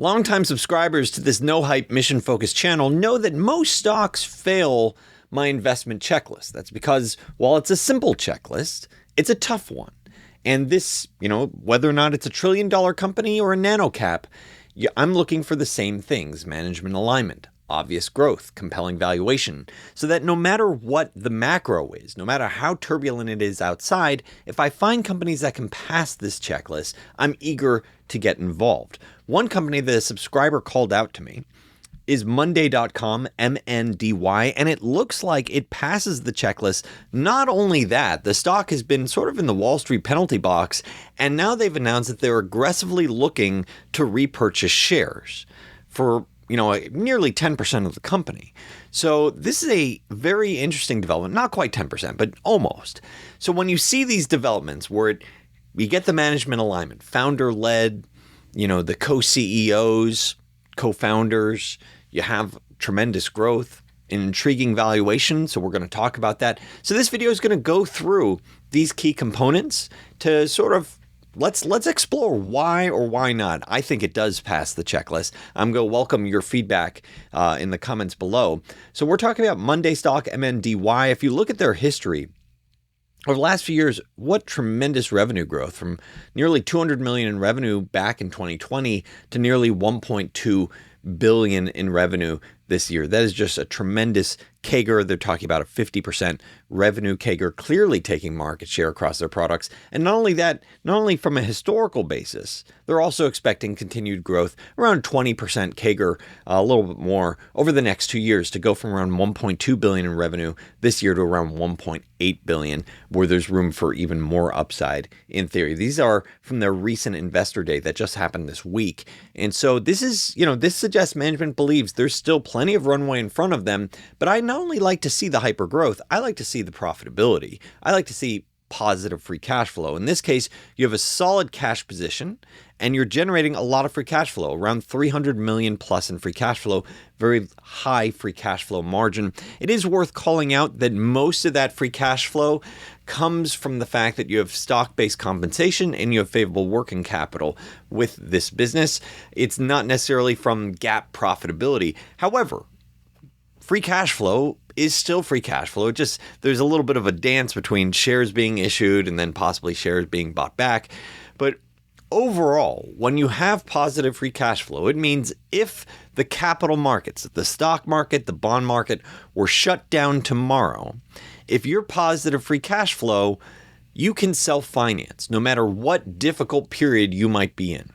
Longtime subscribers to this no-hype, mission-focused channel know that most stocks fail my investment checklist. That's because, while it's a simple checklist, it's a tough one. And this, whether or not it's a trillion-dollar company or a nano cap, I'm looking for the same things: management alignment, obvious growth, compelling valuation, so that no matter what the macro is, no matter how turbulent it is outside, if I find companies that can pass this checklist, I'm eager to get involved. One company that a subscriber called out to me is Mndy.com, Mndy, and it looks like it passes the checklist. Not only that, the stock has been sort of in the Wall Street penalty box, and now they've announced that they're aggressively looking to repurchase shares for nearly 10% of the company. So this is a very interesting development, not quite 10%, but almost. So when you see these developments where you get the management alignment, founder-led, the co-CEOs, co-founders, you have tremendous growth, an intriguing valuation. So we're going to talk about that. So this video is going to go through these key components to sort of Let's explore why or why not I think it does pass the checklist. I'm going to welcome your feedback in the comments below. So we're talking about Mndy stock, Mndy. If you look at their history over the last few years, what tremendous revenue growth, from nearly 200 million in revenue back in 2020 to nearly 1.2 billion in revenue this year. That is just a tremendous CAGR. They're talking about a 50% revenue CAGR, clearly taking market share across their products. And not only that, not only from a historical basis, they're also expecting continued growth, around 20% CAGR, a little bit more over the next 2 years, to go from around 1.2 billion in revenue this year to around 1.8 billion, where there's room for even more upside in theory. These are from their recent investor day that just happened this week. And so this is, this suggests management believes there's still plenty of runway in front of them. But I not only like to see the hyper growth, I like to see the profitability. I like to see positive free cash flow. In this case, you have a solid cash position and you're generating a lot of free cash flow, around 300 million plus in free cash flow, very high free cash flow margin. It is worth calling out that most of that free cash flow comes from the fact that you have stock-based compensation and you have favorable working capital with this business. It's not necessarily from GAAP profitability. However, free cash flow is still free cash flow. There's a little bit of a dance between shares being issued and then possibly shares being bought back. But overall, when you have positive free cash flow, it means if the capital markets, the stock market, the bond market, were shut down tomorrow, if you're positive free cash flow, you can self-finance no matter what difficult period you might be in.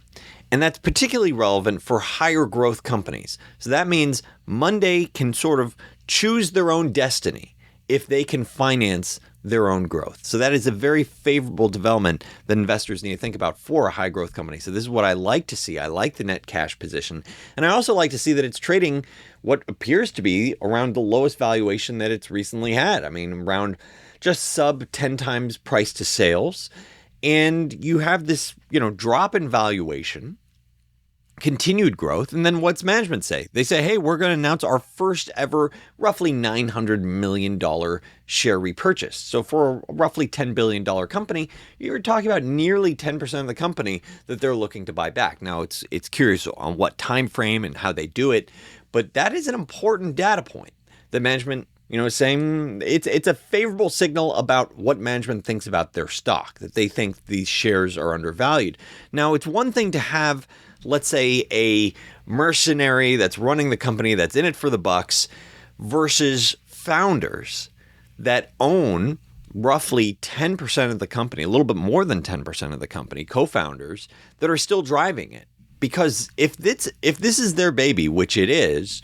And that's particularly relevant for higher growth companies. So that means Mndy can sort of choose their own destiny if they can finance their own growth. So that is a very favorable development that investors need to think about for a high growth company. So this is what I like to see. I like the net cash position. And I also like to see that it's trading what appears to be around the lowest valuation that it's recently had. I mean, around just sub 10 times price to sales. And you have this, drop in valuation, continued growth. And then what's management say? They say, hey, we're going to announce our first ever roughly $900 million share repurchase. So for a roughly $10 billion company, you're talking about nearly 10% of the company that they're looking to buy back. Now, it's curious on what time frame and how they do it, but that is an important data point that management saying it's a favorable signal about what management thinks about their stock, that they think these shares are undervalued. Now, it's one thing to have, let's say, a mercenary that's running the company, that's in it for the bucks, versus founders that own roughly 10% of the company, a little bit more than 10% of the company, co-founders that are still driving it. Because if this is their baby, which it is,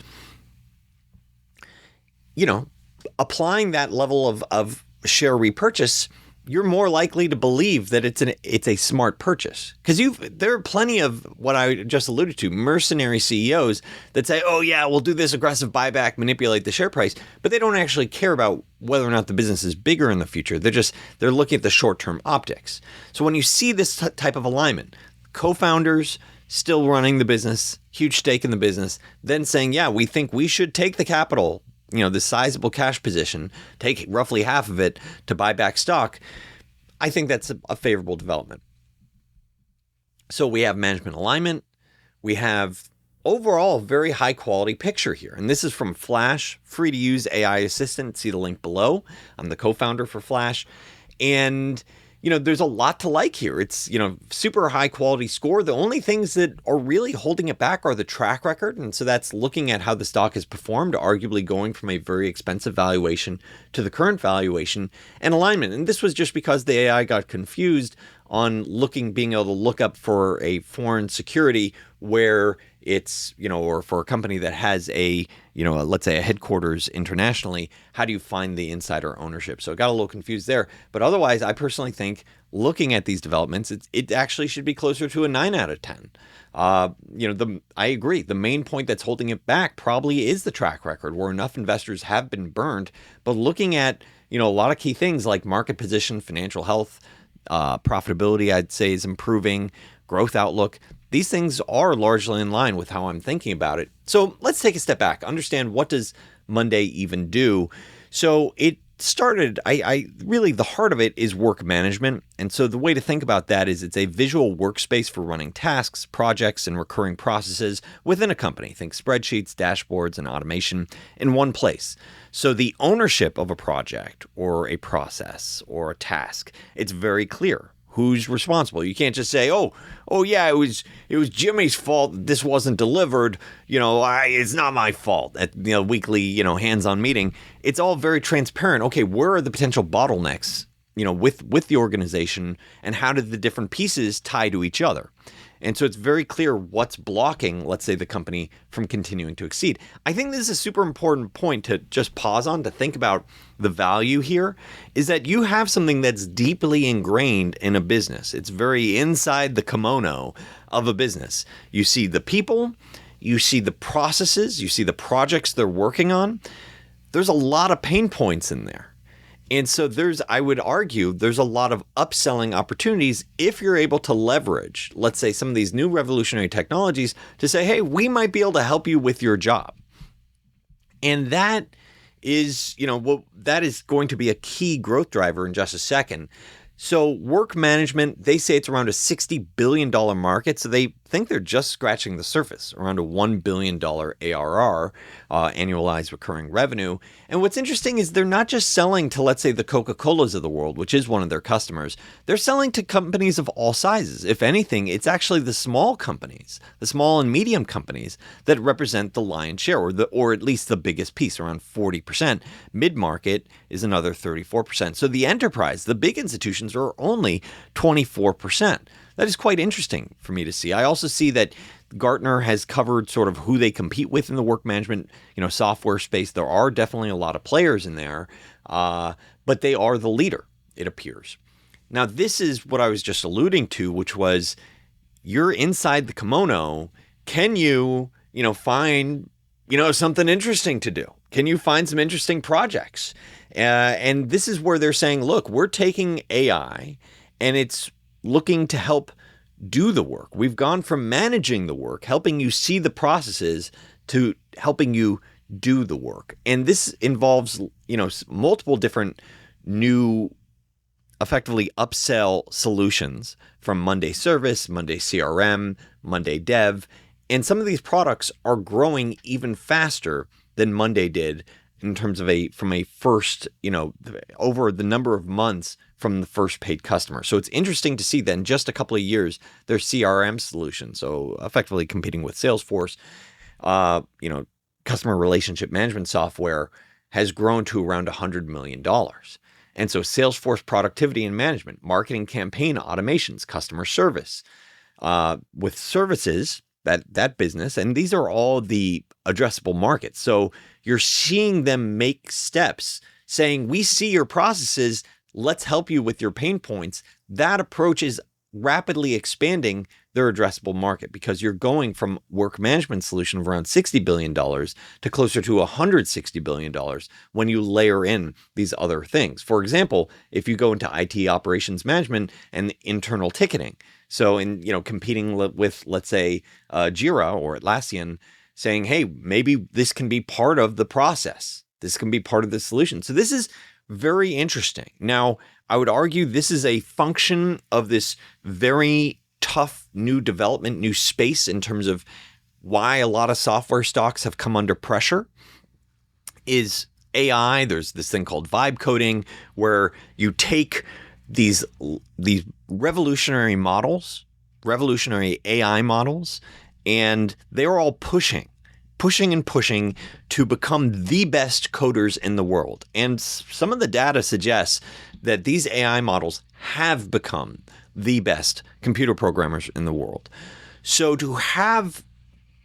applying that level of share repurchase, you're more likely to believe that it's a smart purchase. Because there are plenty of what I just alluded to, mercenary CEOs that say, oh yeah, we'll do this aggressive buyback, manipulate the share price, but they don't actually care about whether or not the business is bigger in the future. They're looking at the short-term optics. So when you see this type of alignment, co-founders still running the business, huge stake in the business, then saying, yeah, we think we should take the capital, the sizable cash position, take roughly half of it to buy back stock, I think that's a favorable development. So we have management alignment, we have overall a very high quality picture here. And this is from Flash, free to use AI assistant. See the link below. I'm the co-founder for Flash. And there's a lot to like here. It's, super high quality score. The only things that are really holding it back are the track record. And so that's looking at how the stock has performed, arguably going from a very expensive valuation to the current valuation, and alignment. And this was just because the AI got confused on being able to look up for a foreign security where it's, or for a company that has let's say a headquarters internationally, how do you find the insider ownership? So it got a little confused there. But otherwise, I personally think looking at these developments, it actually should be closer to a 9 out of 10. I agree. The main point that's holding it back probably is the track record, where enough investors have been burned. But looking at, a lot of key things like market position, financial health, profitability, I'd say, is improving, growth outlook. These things are largely in line with how I'm thinking about it. So let's take a step back, understand, what does Mndy even do? So it started, I really, the heart of it is work management. And so the way to think about that is it's a visual workspace for running tasks, projects, and recurring processes within a company. Think spreadsheets, dashboards, and automation in one place. So the ownership of a project or a process or a task, it's very clear. Who's responsible? You can't just say, oh yeah, it was Jimmy's fault that this wasn't delivered. It's not my fault at weekly, hands-on meeting. It's all very transparent. Okay, where are the potential bottlenecks, with the organization, and how did the different pieces tie to each other? And so it's very clear what's blocking, let's say, the company from continuing to exceed. I think this is a super important point to just pause on, to think about the value here, is that you have something that's deeply ingrained in a business. It's very inside the kimono of a business. You see the people, you see the processes, you see the projects they're working on. There's a lot of pain points in there. And so I would argue, there's a lot of upselling opportunities if you're able to leverage, let's say, some of these new revolutionary technologies to say, hey, we might be able to help you with your job. And that is, that is going to be a key growth driver in just a second. So work management, they say it's around a $60 billion market. So they think they're just scratching the surface, around a $1 billion ARR, annualized recurring revenue. And what's interesting is they're not just selling to, let's say, the Coca-Colas of the world, which is one of their customers. They're selling to companies of all sizes. If anything, it's actually the small companies, the small and medium companies, that represent the lion's share, or at least the biggest piece, around 40%. Mid-market is another 34%. So the enterprise, the big institutions, are only 24%. That is quite interesting for me to see. I also see that Gartner has covered sort of who they compete with in the work management, software space. There are definitely a lot of players in there, but they are the leader, it appears. Now, this is what I was just alluding to, which was, you're inside the kimono. Can you, find, something interesting to do? Can you find some interesting projects? And this is where they're saying, look, we're taking AI and it's looking to help do the work. We've gone from managing the work, helping you see the processes, to helping you do the work. And this involves, multiple different new, effectively upsell solutions, from Mndy Service, Mndy CRM, Mndy Dev. And some of these products are growing even faster than Mndy did in terms of from a first, over the number of months from the first paid customer. So it's interesting to see that in just a couple of years, their CRM solution, so effectively competing with Salesforce, customer relationship management software, has grown to around $100 million. And so Salesforce productivity and management, marketing campaign automations, customer service, with services, that business, and these are all the addressable markets. So you're seeing them make steps saying, we see your processes, let's help you with your pain points. That approach is rapidly expanding their addressable market, because you're going from work management solution of around $60 billion to closer to $160 billion when you layer in these other things. For example, if you go into IT operations management and internal ticketing, so competing with, let's say, Jira or Atlassian, saying, hey, maybe this can be part of the process. This can be part of the solution. So this is very interesting. Now, I would argue this is a function of this very tough new development, new space in terms of why a lot of software stocks have come under pressure is AI. There's this thing called vibe coding where you take these revolutionary models, revolutionary AI models, and they're all pushing to become the best coders in the world. And some of the data suggests that these AI models have become the best computer programmers in the world. So to have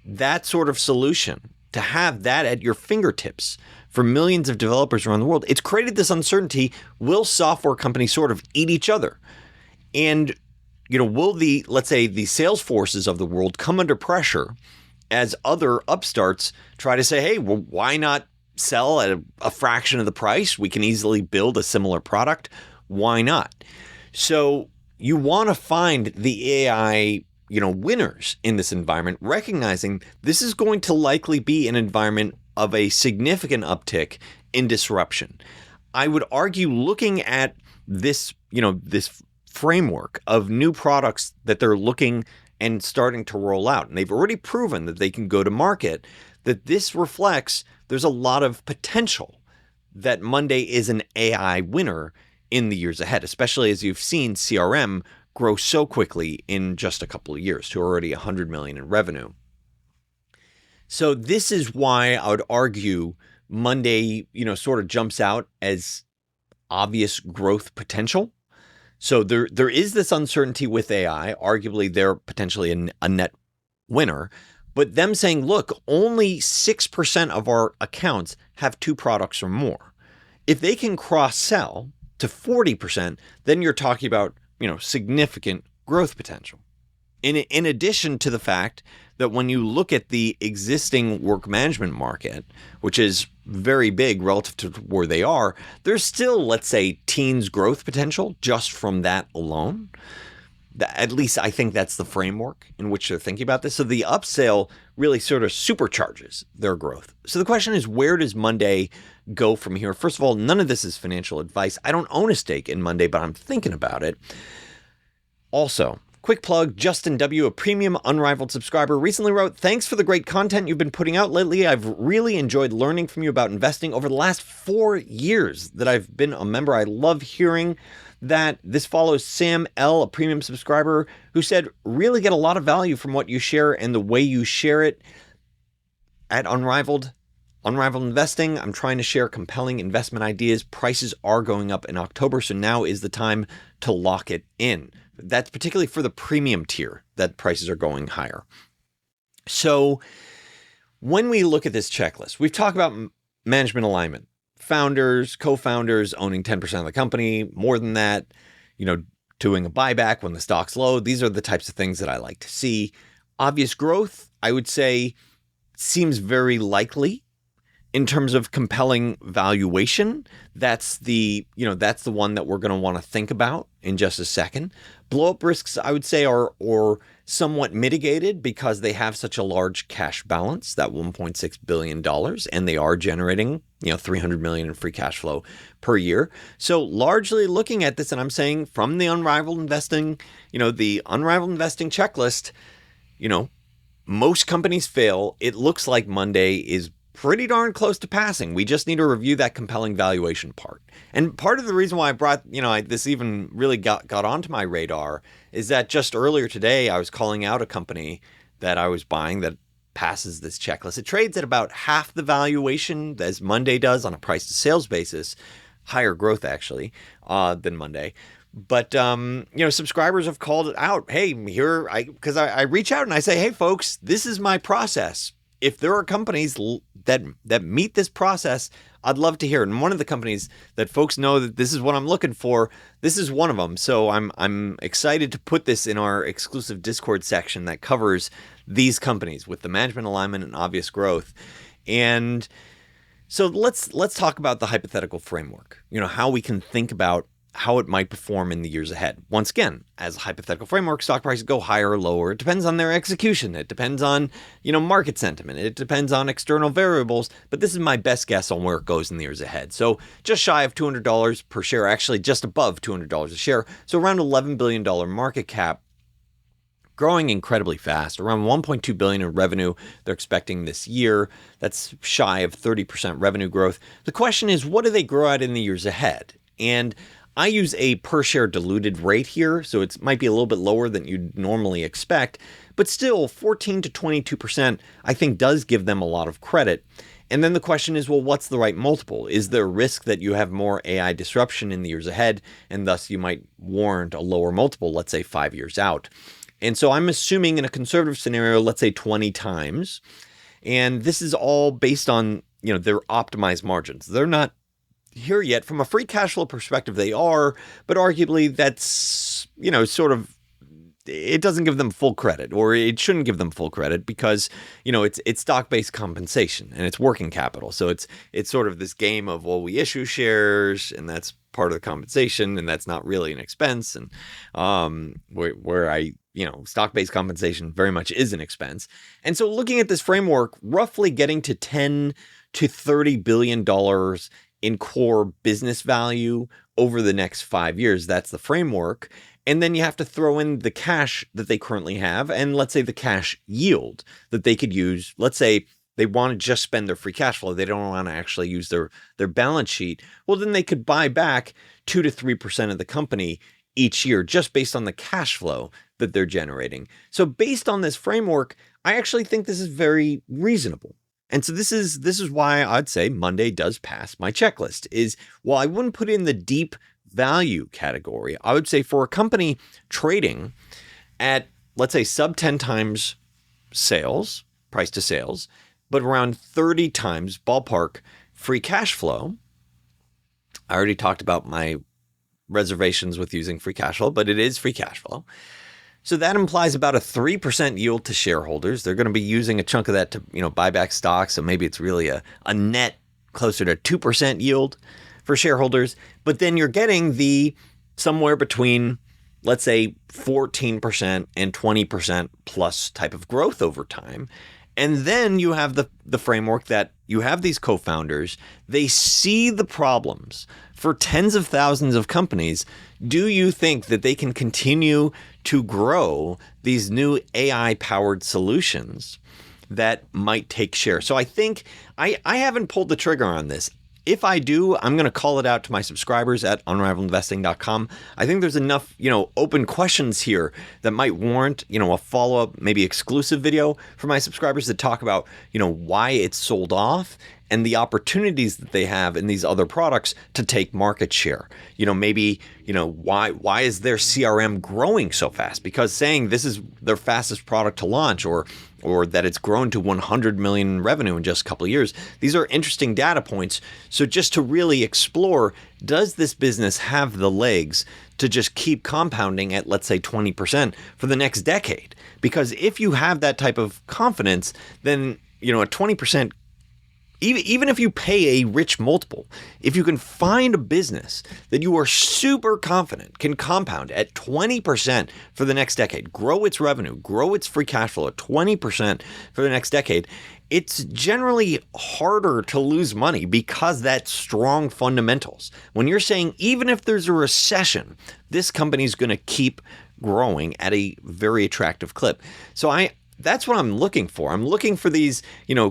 that sort of solution, to have that at your fingertips for millions of developers around the world, it's created this uncertainty. Will software companies sort of eat each other? And, will let's say the sales forces of the world come under pressure as other upstarts try to say, hey, well, why not sell at a fraction of the price? We can easily build a similar product. Why not? So you want to find the AI, winners in this environment, recognizing this is going to likely be an environment of a significant uptick in disruption. I would argue, looking at this, this framework of new products that they're looking and starting to roll out, and they've already proven that they can go to market, that this reflects there's a lot of potential that Monday is an AI winner in the years ahead, especially as you've seen CRM grow so quickly in just a couple of years to already $100 million in revenue. So this is why I would argue Monday, sort of jumps out as obvious growth potential. So there is this uncertainty with AI. Arguably, they're potentially a net winner. But them saying, look, only 6% of our accounts have 2 products or more. If they can cross-sell to 40%, then you're talking about, significant growth potential. In addition to the fact that when you look at the existing work management market, which is very big relative to where they are, there's still, let's say, teens growth potential just from that alone. At least I think that's the framework in which they're thinking about this. So the upsell really sort of supercharges their growth. So the question is, where does Monday go from here? First of all, none of this is financial advice. I don't own a stake in Monday, but I'm thinking about it. Also, quick plug, Justin W., a premium unrivaled subscriber, recently wrote, thanks for the great content you've been putting out lately. I've really enjoyed learning from you about investing over the last 4 years that I've been a member. I love hearing that. This follows Sam L., a premium subscriber, who said, really get a lot of value from what you share and the way you share it at Unrivaled Investing. I'm trying to share compelling investment ideas. Prices are going up in October, so now is the time to lock it in. That's particularly for the premium tier that prices are going higher. So when we look at this checklist, we've talked about management alignment, founders, co-founders owning 10% of the company, more than that, doing a buyback when the stock's low. These are the types of things that I like to see. Obvious growth, I would say, seems very likely. In terms of compelling valuation, that's the one that we're going to want to think about in just a second. Blow-up risks, I would say, are somewhat mitigated because they have such a large cash balance, that $1.6 billion, and they are generating, $300 million in free cash flow per year. So largely looking at this, and I'm saying from the Unrivaled Investing, the Unrivaled Investing checklist, most companies fail. It looks like Monday is pretty darn close to passing. We just need to review that compelling valuation part. And part of the reason why I brought, this even really got onto my radar is that just earlier today, I was calling out a company that I was buying that passes this checklist. It trades at about half the valuation as Monday does on a price to sales basis, higher growth actually, than Monday. But, subscribers have called it out. Hey, because I reach out and I say, hey, folks, this is my process. If there are companies that meet this process, I'd love to hear it. And one of the companies that folks know that this is what I'm looking for, this is one of them. So I'm excited to put this in our exclusive Discord section that covers these companies with the management alignment and obvious growth. And so let's talk about the hypothetical framework, how we can think about how it might perform in the years ahead. Once again, as a hypothetical framework, stock prices go higher or lower. It depends on their execution. It depends on, market sentiment. It depends on external variables, but this is my best guess on where it goes in the years ahead. So just shy of $200 per share, actually just above $200 a share. So around $11 billion market cap. growing incredibly fast, around 1.2 billion in revenue they're expecting this year. That's shy of 30% revenue growth. The question is, what do they grow at in the years ahead? And I use a per share diluted rate here, so it might be a little bit lower than you'd normally expect, but still 14 to 22% I think does give them a lot of credit. And then the question is, well, what's the right multiple? Is there a risk that you have more AI disruption in the years ahead, and thus you might warrant a lower multiple, let's say 5 years out? And so I'm assuming in a conservative scenario, let's say 20 times. And this is all based on, their optimized margins. They're not here yet. From a free cash flow perspective, they are, but arguably that's, sort of, it doesn't give them full credit, or it shouldn't give them full credit because, it's stock-based compensation and it's working capital. So it's sort of this game of, well, we issue shares and that's part of the compensation and that's not really an expense. And stock-based compensation very much is an expense. And so looking at this framework, roughly getting to $10 to $30 billion in core business value over the next 5 years, that's the framework. And then you have to throw in the cash that they currently have, and let's say the cash yield that they could use. Let's say they want to just spend their free cash flow. They don't want to actually use their balance sheet. Well, then they could buy back 2 to 3% of the company each year just based on the cash flow that they're generating. So based on this framework, I actually think this is very reasonable. And so this is why I'd say Mndy does pass my checklist. Is, while I wouldn't put in the deep value category, I would say for a company trading at, let's say, sub 10 times sales, price to sales, but around 30 times ballpark free cash flow. I already talked about my reservations with using free cash flow, but it is free cash flow. So that implies about a 3% yield to shareholders. They're going to be using a chunk of that to, buy back stocks. So maybe it's really a net closer to 2% yield for shareholders. But then you're getting the somewhere between, let's say, 14% and 20% plus type of growth over time. And then you have the framework that you have these co-founders. They see the problems for tens of thousands of companies. Do you think that they can continue to grow these new AI-powered solutions that might take share? So I think I haven't pulled the trigger on this. If I do, I'm going to call it out to my subscribers at unrivaledinvesting.com. I think there's enough, open questions here that might warrant, a follow-up, maybe exclusive video for my subscribers to talk about, why it's sold off and the opportunities that they have in these other products to take market share. Maybe, why is their CRM growing so fast? Because saying this is their fastest product to launch, or that it's grown to 100 million in revenue in just a couple of years. These are interesting data points. So just to really explore, does this business have the legs to just keep compounding at, let's say, 20% for the next decade? Because if you have that type of confidence, then, a 20%, even if you pay a rich multiple, if you can find a business that you are super confident can compound at 20% for the next decade, grow its revenue, grow its free cash flow at 20% for the next decade, it's generally harder to lose money because that's strong fundamentals. When you're saying, even if there's a recession, this company's going to keep growing at a very attractive clip. So that's what I'm looking for. I'm looking for these,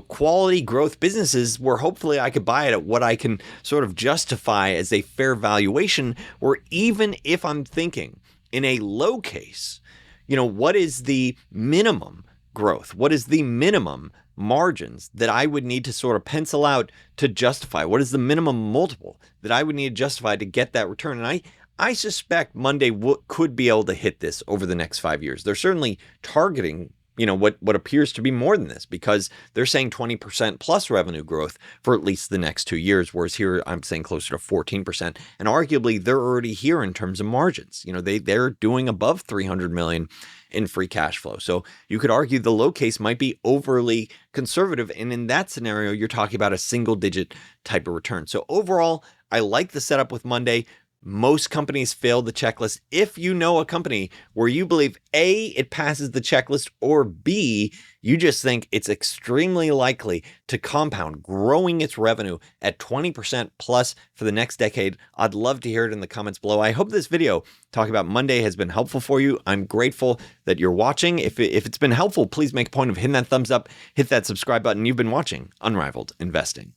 quality growth businesses where hopefully I could buy it at what I can sort of justify as a fair valuation, or even if I'm thinking in a low case, what is the minimum growth? What is the minimum margins that I would need to sort of pencil out to justify? What is the minimum multiple that I would need to justify to get that return? And I suspect Mndy could be able to hit this over the next 5 years. They're certainly targeting what appears to be more than this, because they're saying 20% plus revenue growth for at least the next 2 years, whereas here I'm saying closer to 14%. And arguably they're already here in terms of margins. They're doing above 300 million in free cash flow. So you could argue the low case might be overly conservative. And in that scenario, you're talking about a single digit type of return. So overall, I like the setup with Mndy. Most companies fail the checklist. If you know a company where you believe A, it passes the checklist, or B, you just think it's extremely likely to compound, growing its revenue at 20% plus for the next decade, I'd love to hear it in the comments below. I hope this video talking about Mndy has been helpful for you. I'm grateful that you're watching. If it's been helpful, please make a point of hitting that thumbs up, hit that subscribe button. You've been watching Unrivaled Investing.